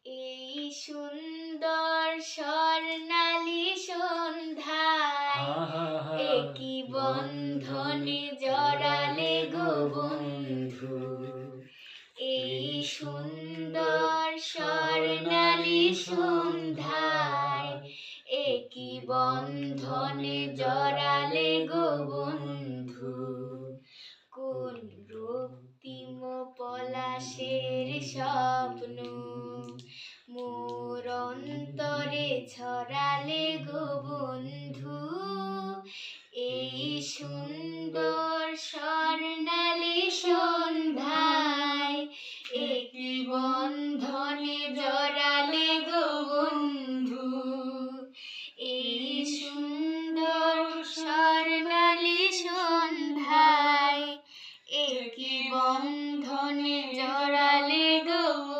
এই সুন্দর স্বর্ণালী সন্ধ্যায় একই বন্ধনে জড়ালে গো বন্ধু। এই সুন্দর স্বর্ণালী সন্ধ্যায় একই বন্ধনে জড়ালে গো বন্ধু। কোন রক্তিম পলাশের স্বপ্ন মোর অন্তরে ছড়ালে গো বন্ধু।